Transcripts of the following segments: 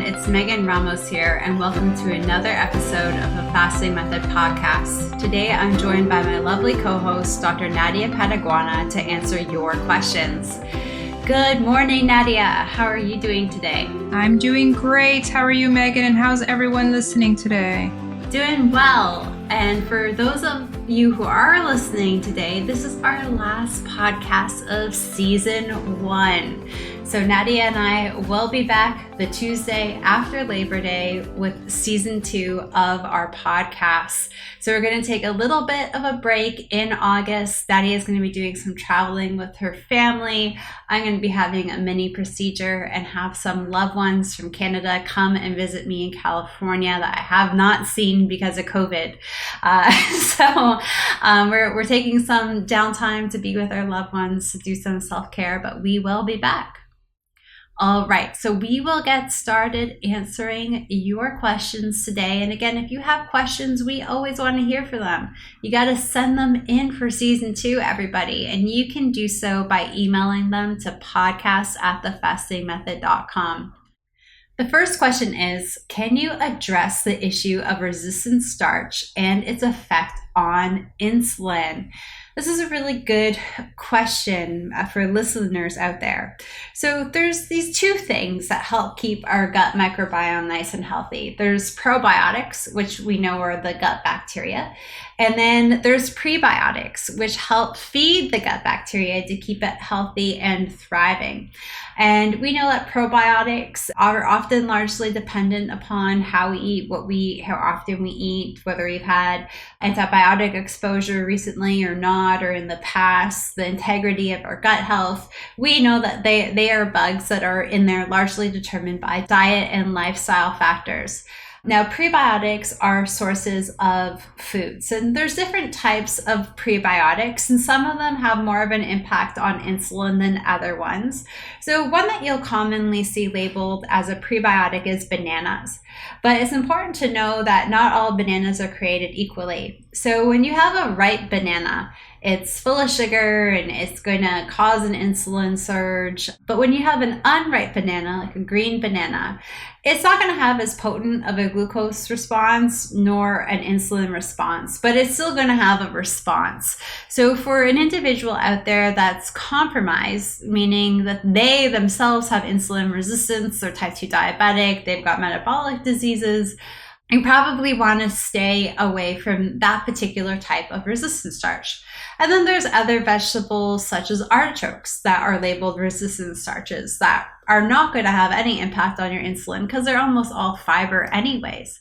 it's Megan Ramos here, and welcome to another episode of the Fasting Method podcast. Today, I'm joined by my lovely co-host, Dr. Nadia Pataguana, to answer your questions. Good morning, Nadia. How are you doing today? I'm doing great. How are you, Megan? And how's everyone listening today? Doing well. And for those of you who are listening today, this is our last podcast of season 1. So Nadia and I will be back the Tuesday after Labor Day with season 2 of our podcast. So we're going to take a little bit of a break in August. Nadia is going to be doing some traveling with her family. I'm going to be having a mini procedure and have some loved ones from Canada come and visit me in California that I have not seen because of COVID. So we're taking some downtime to be with our loved ones, to do some self-care, but we will be back. All right, so we will get started answering your questions today. And again, if you have questions, we always want to hear from them. You got to send them in for season 2, everybody. And you can do so by emailing them to podcast@thefastingmethod.com. The first question is, can you address the issue of resistant starch and its effect on insulin? This is a really good question for listeners out there. So there's these two things that help keep our gut microbiome nice and healthy. There's probiotics, which we know are the gut bacteria. And then there's prebiotics, which help feed the gut bacteria to keep it healthy and thriving. And we know that probiotics are often largely dependent upon how we eat, how often we eat, whether we've had antibiotic exposure recently or not, or in the past, the integrity of our gut health. We know that they are bugs that are in there largely determined by diet and lifestyle factors. Now, prebiotics are sources of foods, and there's different types of prebiotics, and some of them have more of an impact on insulin than other ones. So one that you'll commonly see labeled as a prebiotic is bananas. But it's important to know that not all bananas are created equally. So when you have a ripe banana, it's full of sugar and it's going to cause an insulin surge. But when you have an unripe banana, like a green banana, it's not going to have as potent of a glucose response nor an insulin response, but it's still going to have a response. So for an individual out there that's compromised, meaning that they themselves have insulin resistance, they're type 2 diabetic, they've got metabolic diseases, you probably want to stay away from that particular type of resistant starch. And then there's other vegetables such as artichokes that are labeled resistant starches that are not going to have any impact on your insulin because they're almost all fiber anyways.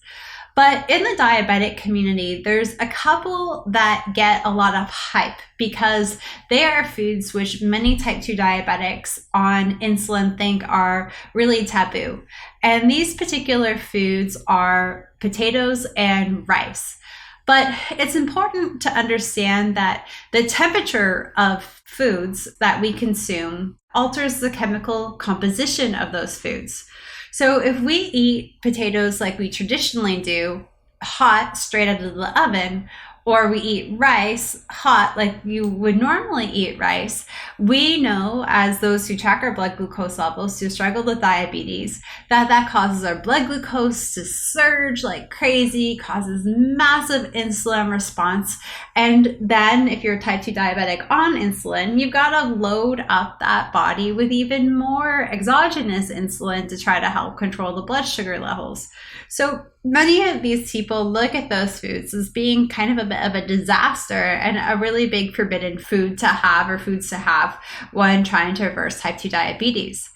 But in the diabetic community, there's a couple that get a lot of hype because they are foods which many type 2 diabetics on insulin think are really taboo. And these particular foods are potatoes and rice. But it's important to understand that the temperature of foods that we consume alters the chemical composition of those foods. So if we eat potatoes like we traditionally do, hot, straight out of the oven, or we eat rice hot like you would normally eat rice, we know, as those who track our blood glucose levels, who struggle with diabetes, that causes our blood glucose to surge like crazy, causes massive insulin response. And then if you're type 2 diabetic on insulin, you've got to load up that body with even more exogenous insulin to try to help control the blood sugar levels. So many of these people look at those foods as being kind of a bit of a disaster and a really big forbidden food to have, or foods to have, when trying to reverse type 2 diabetes.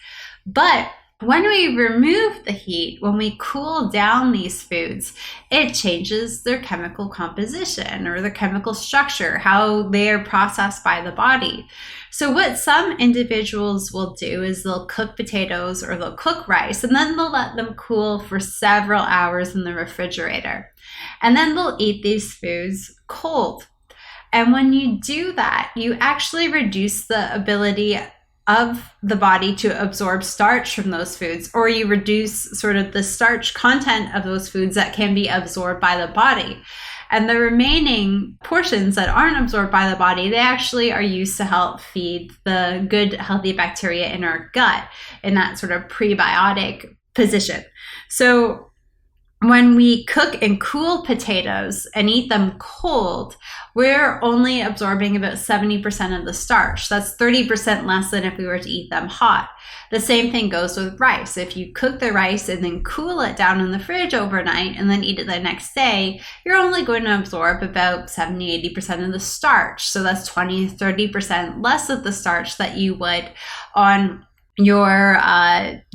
But when we remove the heat, when we cool down these foods, it changes their chemical composition or their chemical structure, how they are processed by the body. So what some individuals will do is they'll cook potatoes or they'll cook rice, and then they'll let them cool for several hours in the refrigerator. And then they'll eat these foods cold. And when you do that, you actually reduce the ability of the body to absorb starch from those foods, or you reduce sort of the starch content of those foods that can be absorbed by the body. And the remaining portions that aren't absorbed by the body, they actually are used to help feed the good, healthy bacteria in our gut in that sort of prebiotic position. So when we cook and cool potatoes and eat them cold, we're only absorbing about 70% of the starch. That's 30% less than if we were to eat them hot. The same thing goes with rice. If you cook the rice and then cool it down in the fridge overnight and then eat it the next day, you're only going to absorb about 70-80% of the starch. So that's 20-30% less of the starch that you would on your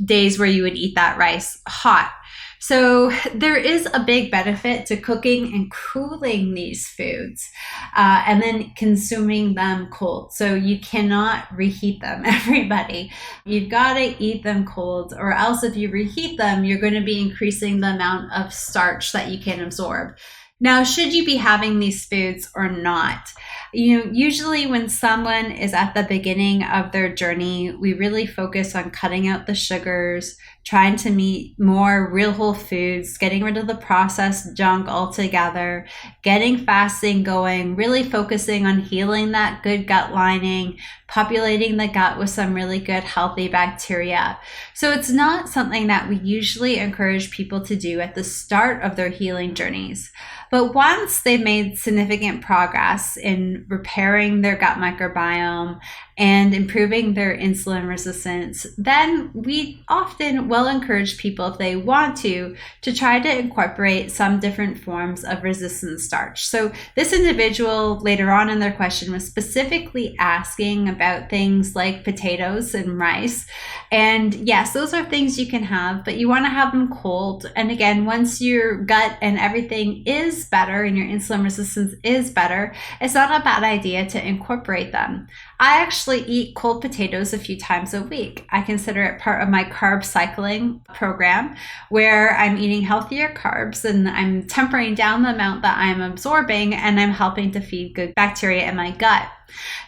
days where you would eat that rice hot. So there is a big benefit to cooking and cooling these foods and then consuming them cold. So you cannot reheat them, everybody. You've got to eat them cold, or else if you reheat them, you're going to be increasing the amount of starch that you can absorb. Now, should you be having these foods or not? Usually when someone is at the beginning of their journey, we really focus on cutting out the sugars, trying to eat more real whole foods, getting rid of the processed junk altogether, getting fasting going, really focusing on healing that good gut lining, populating the gut with some really good healthy bacteria. So it's not something that we usually encourage people to do at the start of their healing journeys. But once they've made significant progress in repairing their gut microbiome and improving their insulin resistance, then we often will encourage people, if they want to try to incorporate some different forms of resistant starch. So this individual later on in their question was specifically asking about things like potatoes and rice. And yes, those are things you can have, but you want to have them cold. And again, once your gut and everything is better and your insulin resistance is better, it's not a bad idea to incorporate them. I actually eat cold potatoes a few times a week. I consider it part of my carb cycling program, where I'm eating healthier carbs and I'm tempering down the amount that I'm absorbing, and I'm helping to feed good bacteria in my gut.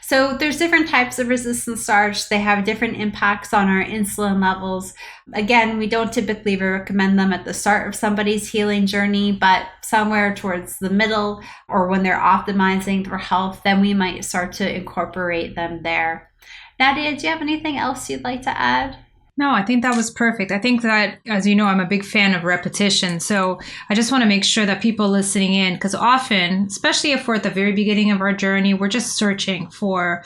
So there's different types of resistant starch. They have different impacts on our insulin levels. Again, we don't typically recommend them at the start of somebody's healing journey, but somewhere towards the middle or when they're optimizing their health, then we might start to incorporate them there. Nadia, do you have anything else you'd like to add? No, I think that was perfect. I think that, as you know, I'm a big fan of repetition. So I just want to make sure that people listening in, because often, especially if we're at the very beginning of our journey, we're just searching for,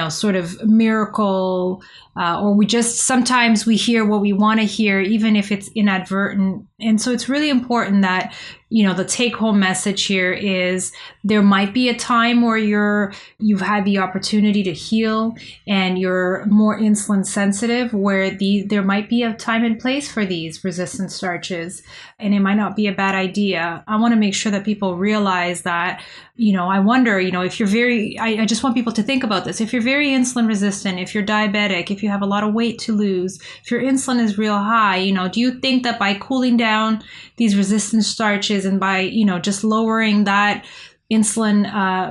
sort of miracle, or sometimes we hear what we want to hear, even if it's inadvertent. And so it's really important that, the take home message here is there might be a time where you've had the opportunity to heal and you're more insulin sensitive, where there might be a time and place for these resistant starches, and it might not be a bad idea. I want to make sure that people realize that, I wonder, if you're I just want people to think about this. If you're very insulin resistant, if you're diabetic, if you have a lot of weight to lose, if your insulin is real high, do you think that by cooling down these resistant starches and by, just lowering that insulin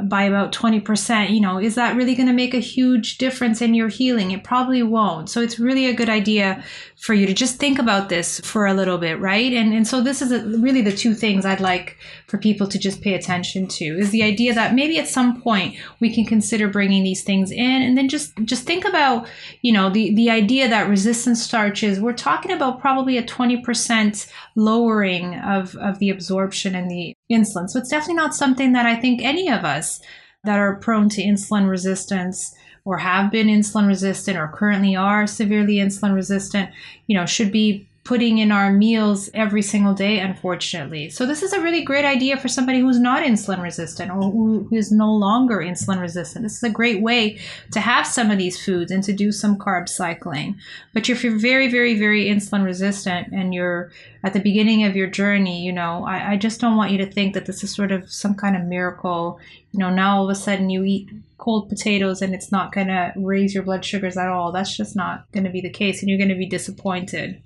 by about 20%, is that really going to make a huge difference in your healing? It probably won't. So it's really a good idea for you to just think about this for a little bit, right? And so this is really the two things I'd like for people to just pay attention to, is the idea that maybe at some point we can consider bringing these things in, and then just think about, the idea that resistant starches, we're talking about probably a 20% lowering of the absorption and the insulin. So it's definitely not something that I think any of us that are prone to insulin resistance or have been insulin resistant or currently are severely insulin resistant, should be putting in our meals every single day, unfortunately. So this is a really great idea for somebody who's not insulin resistant or who is no longer insulin resistant. This is a great way to have some of these foods and to do some carb cycling. But if you're very, very, very insulin resistant and you're at the beginning of your journey, I just don't want you to think that this is sort of some kind of miracle. Now all of a sudden you eat cold potatoes and it's not going to raise your blood sugars at all. That's just not going to be the case, and you're going to be disappointed.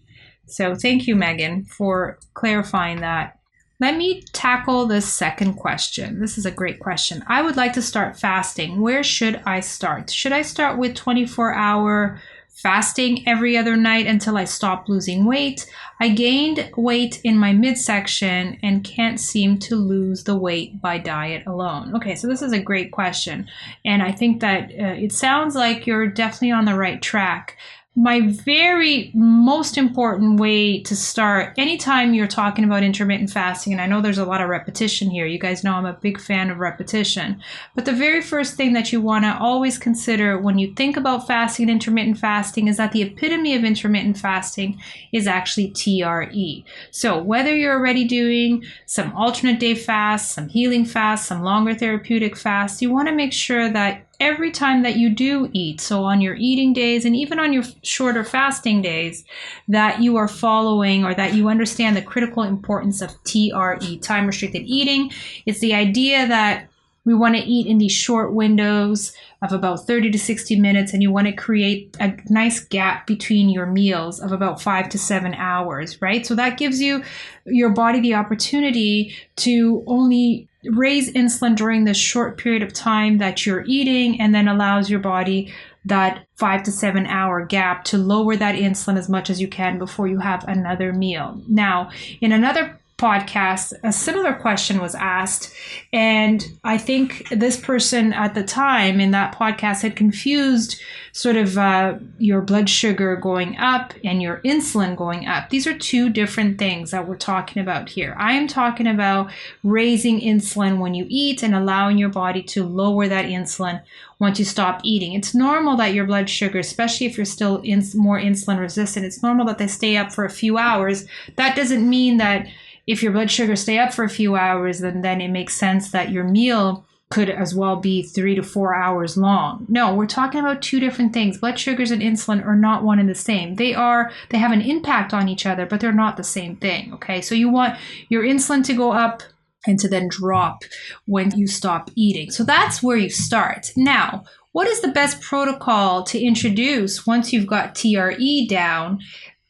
So thank you, Megan, for clarifying that. Let me tackle the second question. This is a great question. I would like to start fasting. Where should I start? Should I start with 24-hour fasting every other night until I stop losing weight? I gained weight in my midsection and can't seem to lose the weight by diet alone. Okay, so this is a great question. And I think that it sounds like you're definitely on the right track. my very most important way to start anytime you're talking about intermittent fasting, and I know there's a lot of repetition here. You guys know I'm a big fan of repetition. But the very first thing that you want to always consider when you think about fasting and intermittent fasting is that the epitome of intermittent fasting is actually TRE. So whether you're already doing some alternate day fasts, some healing fasts, some longer therapeutic fasts, you want to make sure that every time that you do eat, so on your eating days and even on your shorter fasting days, that you are following or that you understand the critical importance of TRE, time restricted eating. It's the idea that we want to eat in these short windows of about 30 to 60 minutes, and you want to create a nice gap between your meals of about 5 to 7 hours, right? So that gives your body the opportunity to only raise insulin during this short period of time that you're eating, and then allows your body that 5 to 7 hour gap to lower that insulin as much as you can before you have another meal. Now, in another podcast, a similar question was asked, and I think this person at the time in that podcast had confused sort of your blood sugar going up and your insulin going up. These are two different things that we're talking about here. I am talking about raising insulin when you eat and allowing your body to lower that insulin once you stop eating. It's normal that your blood sugar, especially if you're still more insulin resistant, it's normal that they stay up for a few hours. That doesn't mean that if your blood sugar stay up for a few hours, then it makes sense that your meal could as well be 3 to 4 hours long. No, we're talking about two different things. Blood sugars and insulin are not one and the same. They have an impact on each other, but they're not the same thing. Okay, so you want your insulin to go up and to then drop when you stop eating. So that's where you start. Now, what is the best protocol to introduce once you've got TRE down?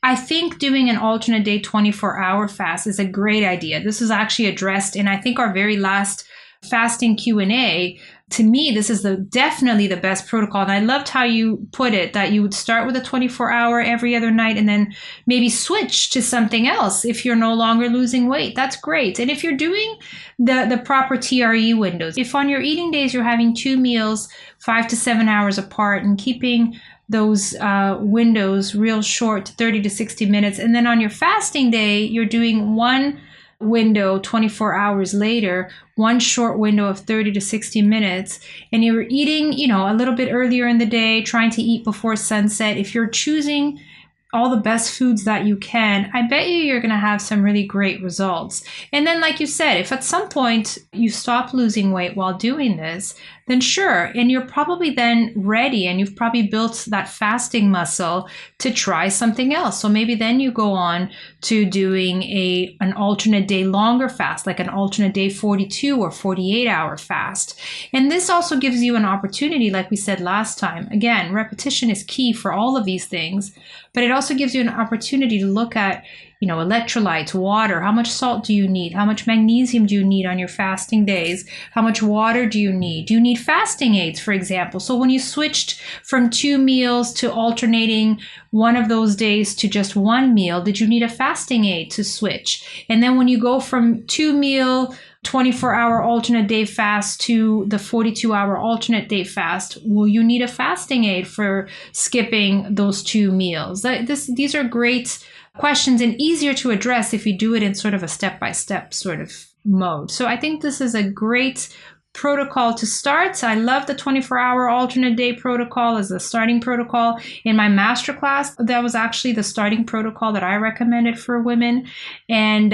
I think doing an alternate day 24-hour fast is a great idea. This is actually addressed in, I think, our very last fasting Q&A. To me, this is definitely the best protocol. And I loved how you put it, that you would start with a 24-hour every other night and then maybe switch to something else if you're no longer losing weight. That's great. And if you're doing the proper TRE windows, if on your eating days you're having 2 meals 5 to 7 hours apart and keeping those windows real short, 30 to 60 minutes. And then on your fasting day, you're doing one window 24 hours later, one short window of 30 to 60 minutes. And you're eating, a little bit earlier in the day, trying to eat before sunset. If you're choosing all the best foods that you can, I bet you're going to have some really great results. And then, like you said, if at some point you stop losing weight while doing this, then sure. And you're probably then ready and you've probably built that fasting muscle to try something else. So maybe then you go on to doing an alternate day longer fast, like an alternate day 42 or 48-hour fast. And this also gives you an opportunity, like we said last time. Again, repetition is key for all of these things, but it also gives you an opportunity to look at electrolytes, water. How much salt do you need? How much magnesium do you need on your fasting days? How much water do you need? Do you need fasting aids, for example? So when you switched from 2 meals to alternating one of those days to just 1 meal, did you need a fasting aid to switch? And then when you go from 2 meal 24-hour alternate day fast to the 42-hour alternate day fast, will you need a fasting aid for skipping those 2 meals? These are great questions and easier to address if you do it in sort of a step-by-step sort of mode. So I think this is a great protocol to start. I love the 24-hour alternate day protocol as the starting protocol. In my masterclass, that was actually the starting protocol that I recommended for women. And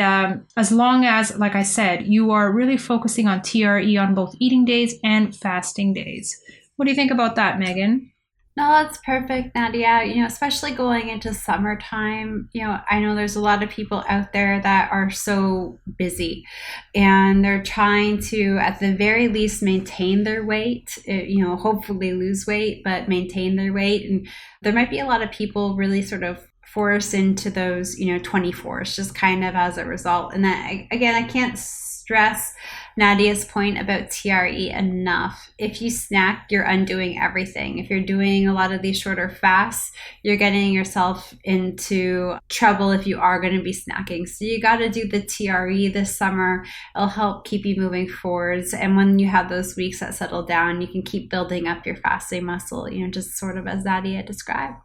as long as, like I said, you are really focusing on TRE on both eating days and fasting days. What do you think about that, Megan? No, that's perfect, Nadia. Especially going into summertime, I know there's a lot of people out there that are so busy and they're trying to, at the very least, maintain their weight, hopefully lose weight, but maintain their weight. And there might be a lot of people really sort of forced into those, 24s just kind of as a result. And that, again, I can't stress Nadia's point about TRE enough. If you snack, you're undoing everything. If you're doing a lot of these shorter fasts, you're getting yourself into trouble if you are going to be snacking. So you got to do the TRE this summer. It'll help keep you moving forwards. And when you have those weeks that settle down, you can keep building up your fasting muscle, just sort of as Nadia described.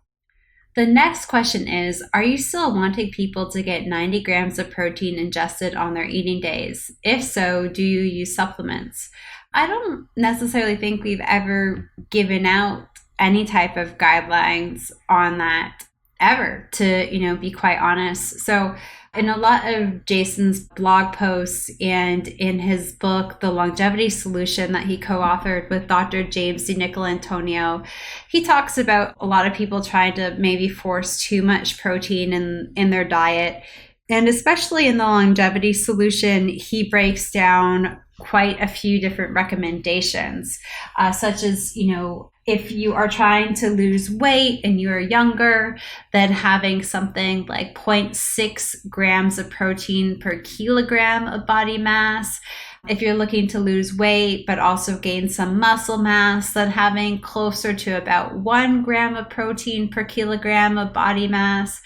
The next question is, are you still wanting people to get 90 grams of protein ingested on their eating days? If so, do you use supplements? I don't necessarily think we've ever given out any type of guidelines on that ever, to, be quite honest. So in a lot of Jason's blog posts and in his book, The Longevity Solution, that he co-authored with Dr. James DiNicolantonio, he talks about a lot of people trying to maybe force too much protein in their diet. And especially in The Longevity Solution, he breaks down quite a few different recommendations, such as, if you are trying to lose weight and you're younger, then having something like 0 0.6 grams of protein per kilogram of body mass. If you're looking to lose weight but also gain some muscle mass, then having closer to about 1 gram of protein per kilogram of body mass.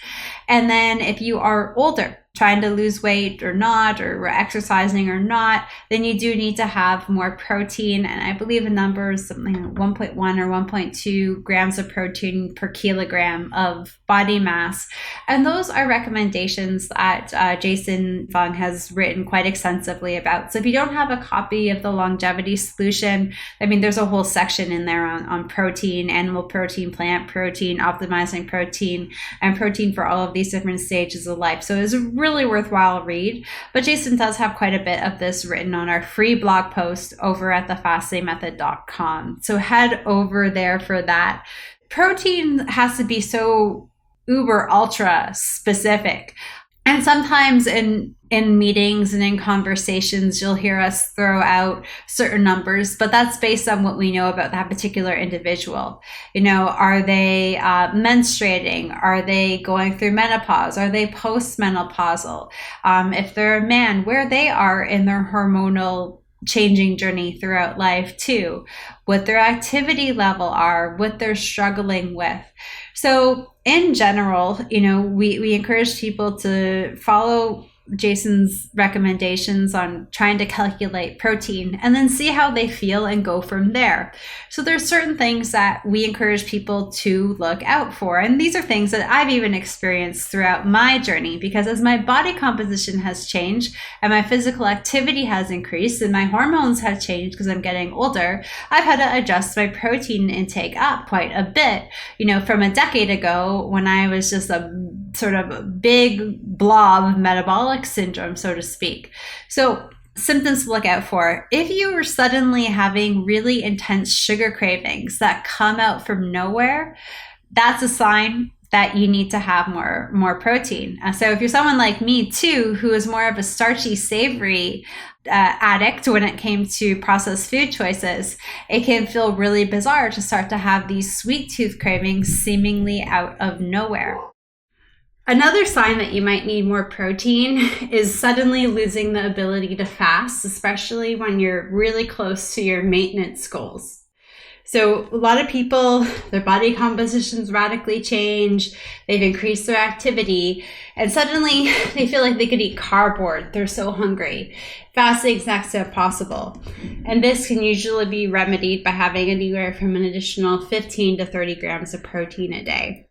And then if you are older, trying to lose weight or not, or exercising or not, then you do need to have more protein. And I believe the number is something like 1.1 or 1.2 grams of protein per kilogram of body mass. And those are recommendations that Jason Fung has written quite extensively about. So if you don't have a copy of The Longevity Solution, there's a whole section in there on protein, animal protein, plant protein, optimizing protein, and protein for all of these different stages of life. So it's a really worthwhile read. But Jason does have quite a bit of this written on our free blog post over at thefastdaymethod.com. So head over there for that. Protein has to be so uber ultra specific. And sometimes in meetings and in conversations, you'll hear us throw out certain numbers, but that's based on what we know about that particular individual. Are they menstruating? Are they going through menopause? Are they post-menopausal? If they're a man, where they are in their hormonal changing journey throughout life too, what their activity level are, what they're struggling with. So in general, we encourage people to follow Jason's recommendations on trying to calculate protein and then see how they feel and go from there. So there's certain things that we encourage people to look out for. And these are things that I've even experienced throughout my journey, because as my body composition has changed and my physical activity has increased and my hormones have changed because I'm getting older, I've had to adjust my protein intake up quite a bit. From a decade ago when I was just a sort of big blob of metabolic syndrome, so to speak. So symptoms to look out for. If you are suddenly having really intense sugar cravings that come out from nowhere, that's a sign that you need to have more protein. So if you're someone like me too, who is more of a starchy, savory addict when it came to processed food choices, it can feel really bizarre to start to have these sweet tooth cravings seemingly out of nowhere. Another sign that you might need more protein is suddenly losing the ability to fast, especially when you're really close to your maintenance goals. So a lot of people, their body compositions radically change, they've increased their activity, and suddenly they feel like they could eat cardboard. They're so hungry. Fasting is next to impossible. And this can usually be remedied by having anywhere from an additional 15 to 30 grams of protein a day.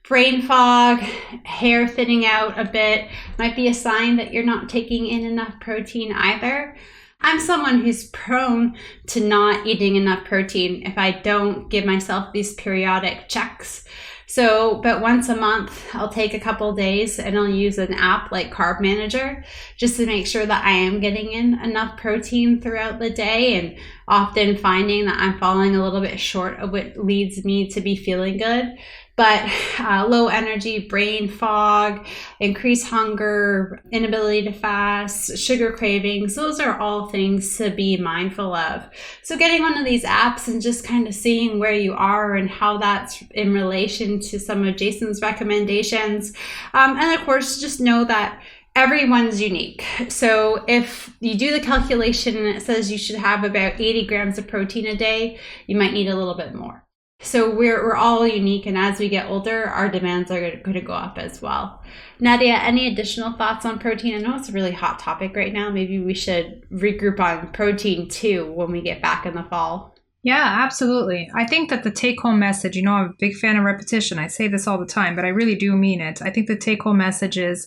Brain fog, hair thinning out a bit might be a sign that you're not taking in enough protein either. I'm someone who's prone to not eating enough protein if I don't give myself these periodic checks. So about once a month, I'll take a couple days and I'll use an app like Carb Manager just to make sure that I am getting in enough protein throughout the day, and often finding that I'm falling a little bit short of what leads me to be feeling good. But low energy, brain fog, increased hunger, inability to fast, sugar cravings, those are all things to be mindful of. So getting one of these apps and just kind of seeing where you are and how that's in relation to some of Jason's recommendations. And of course, just know that everyone's unique. So if you do the calculation and it says you should have about 80 grams of protein a day, you might need a little bit more. So we're all unique, and as we get older, our demands are going to go up as well. Nadia, any additional thoughts on protein? I know it's a really hot topic right now. Maybe we should regroup on protein too when we get back in the fall. Yeah, absolutely. I think that the take home message, I'm a big fan of repetition. I say this all the time, but I really do mean it. I think the take home message is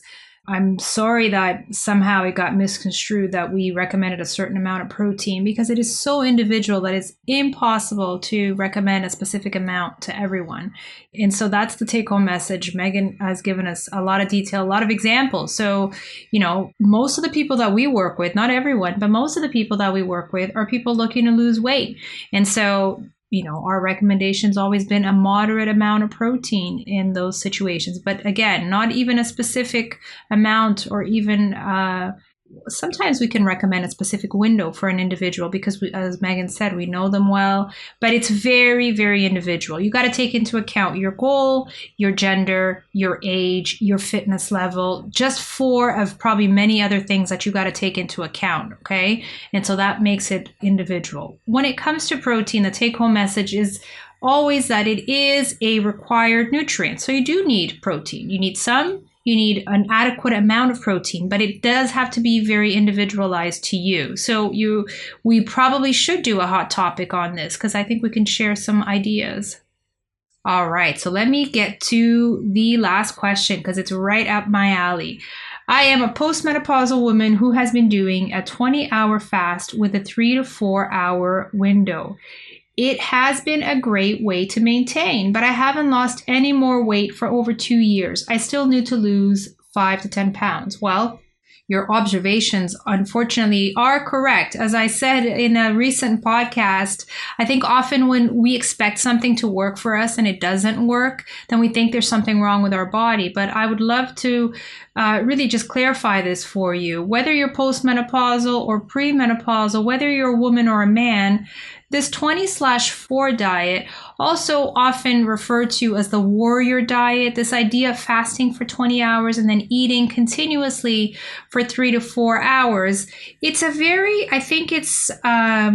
I'm sorry that somehow it got misconstrued that we recommended a certain amount of protein because it is so individual that it's impossible to recommend a specific amount to everyone. And so that's the take home message. Megan has given us a lot of detail, a lot of examples. So, most of the people that we work with, not everyone, but most of the people that we work with are people looking to lose weight. And so our recommendation's always been a moderate amount of protein in those situations. But again, not even a specific amount or even sometimes we can recommend a specific window for an individual because as Megan said, we know them well, but it's very, very individual. You got to take into account your goal, your gender, your age, your fitness level, just four of probably many other things that you got to take into account. Okay. And so that makes it individual. When it comes to protein, the take home message is always that it is a required nutrient. So you do need protein. You need some. You need an adequate amount of protein, but it does have to be very individualized to you. So we probably should do a hot topic on this because I think we can share some ideas. All right, so let me get to the last question because it's right up my alley. I am a post-menopausal woman who has been doing a 20-hour fast with a 3 to 4 hour window. It has been a great way to maintain, but I haven't lost any more weight for over 2 years. I still need to lose 5 to 10 pounds. Well, your observations, unfortunately, are correct. As I said in a recent podcast, I think often when we expect something to work for us and it doesn't work, then we think there's something wrong with our body. But I would love to really just clarify this for you. Whether you're postmenopausal or premenopausal, whether you're a woman or a man, this 20/4 diet, also often referred to as the warrior diet, this idea of fasting for 20 hours and then eating continuously for 3 to 4 hours, it's a very, I think it's, I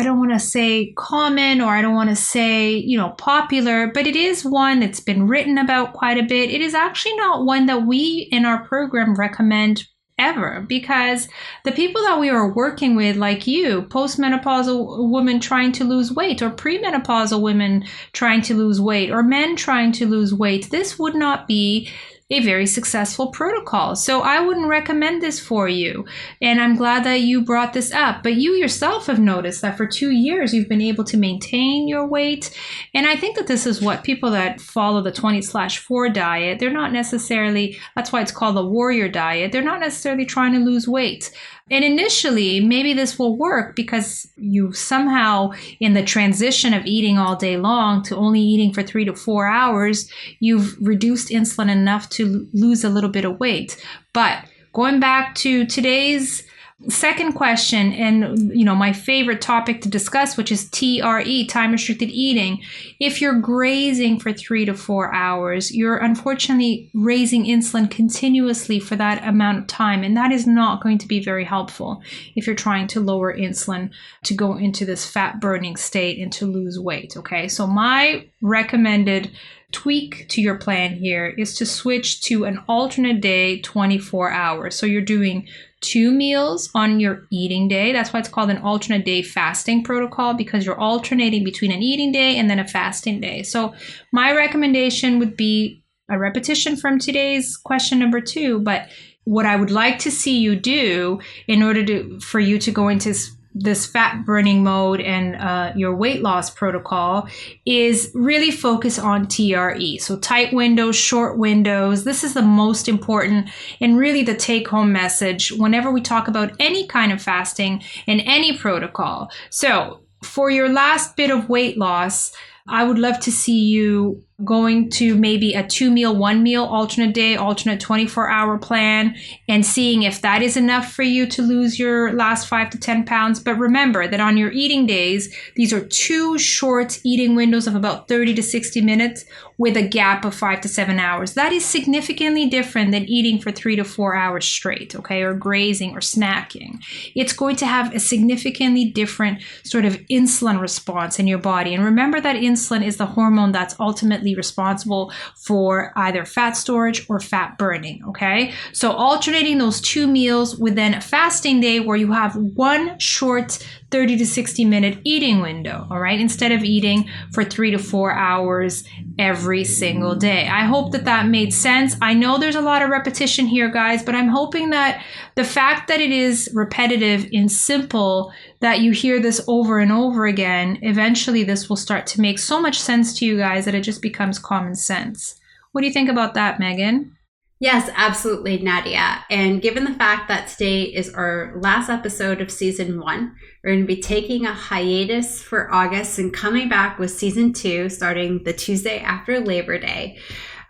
don't want to say common or I don't want to say, popular, but it is one that's been written about quite a bit. It is actually not one that we in our program recommend ever, because the people that we are working with, like you, postmenopausal women trying to lose weight, or premenopausal women trying to lose weight, or men trying to lose weight, this would not be a very successful protocol. So I wouldn't recommend this for you. And I'm glad that you brought this up. But you yourself have noticed that for 2 years, you've been able to maintain your weight. And I think that this is what people that follow the 20/4 diet, they're not necessarily, that's why it's called the warrior diet. They're not necessarily trying to lose weight. And initially, maybe this will work because you somehow, in the transition of eating all day long to only eating for 3 to 4 hours, you've reduced insulin enough to lose a little bit of weight. But going back to today's second question, and my favorite topic to discuss, which is TRE, time restricted eating. If you're grazing for 3 to 4 hours, you're unfortunately raising insulin continuously for that amount of time, and that is not going to be very helpful if you're trying to lower insulin to go into this fat burning state and to lose weight. Okay, so my recommended tweak to your plan here is to switch to an alternate day 24 hours. So you're doing 2 meals on your eating day. That's why it's called an alternate day fasting protocol, because you're alternating between an eating day and then a fasting day. So my recommendation would be a repetition from today's question number 2. But what I would like to see you do in order for you to go into this fat burning mode and your weight loss protocol is really focus on TRE. So tight windows, short windows. This is the most important and really the take home message whenever we talk about any kind of fasting and any protocol. So for your last bit of weight loss, I would love to see you going to maybe a 2 meal, 1 meal, alternate day, alternate 24-hour plan, and seeing if that is enough for you to lose your last 5 to 10 pounds. But remember that on your eating days, these are 2 short eating windows of about 30 to 60 minutes with a gap of 5 to 7 hours. That is significantly different than eating for 3 to 4 hours straight, okay, or grazing or snacking. It's going to have a significantly different sort of insulin response in your body. And remember that insulin is the hormone that's ultimately responsible for either fat storage or fat burning, okay? So alternating those 2 meals with then a fasting day where you have 1 short 30 to 60-minute eating window, all right? Instead of eating for 3 to 4 hours every single day. I hope that that made sense. I know there's a lot of repetition here, guys, but I'm hoping that the fact that it is repetitive and simple, that you hear this over and over again, eventually this will start to make so much sense to you guys that it just becomes common sense. What do you think about that, Megan? Yes, absolutely, Nadia. And given the fact that today is our last episode of season 1, we're going to be taking a hiatus for August and coming back with season 2 starting the Tuesday after Labor Day.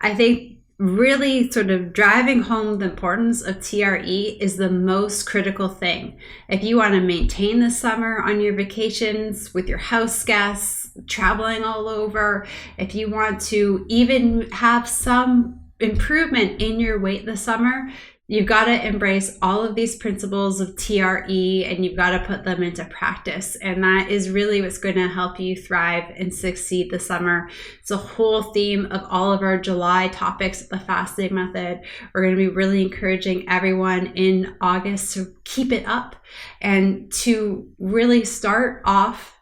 I think really sort of driving home the importance of TRE is the most critical thing. If you want to maintain the summer on your vacations with your house guests, traveling all over, if you want to even have some improvement in your weight this summer, you've got to embrace all of these principles of TRE and you've got to put them into practice. And that is really what's going to help you thrive and succeed this summer. It's a whole theme of all of our July topics of the fasting method. We're going to be really encouraging everyone in August to keep it up and to really start off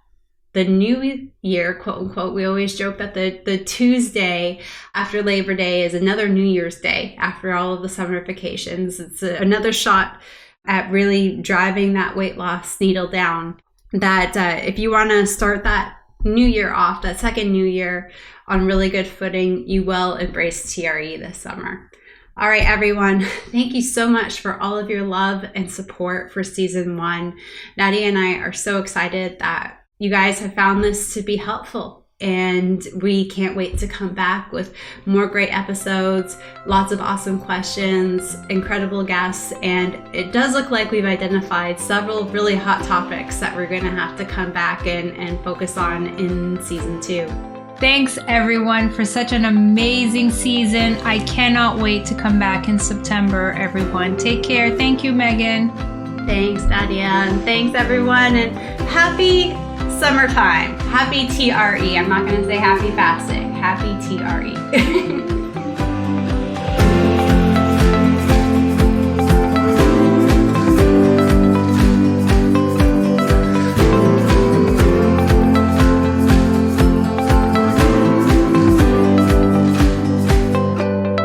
the new year, quote unquote. We always joke that the Tuesday after Labor Day is another New Year's Day after all of the summer vacations. It's another shot at really driving that weight loss needle down. That if you want to start that new year off, that second new year on really good footing, you will embrace TRE this summer. All right, everyone, thank you so much for all of your love and support for season 1. Nadia and I are so excited that you guys have found this to be helpful, and we can't wait to come back with more great episodes, lots of awesome questions, incredible guests, and it does look like we've identified several really hot topics that we're going to have to come back and focus on in season 2. Thanks, everyone, for such an amazing season. I cannot wait to come back in September, everyone. Take care. Thank you, Megan. Thanks, Nadia, and thanks, everyone, and happy summertime. Happy TRE. I'm not going to say happy fasting. Happy TRE.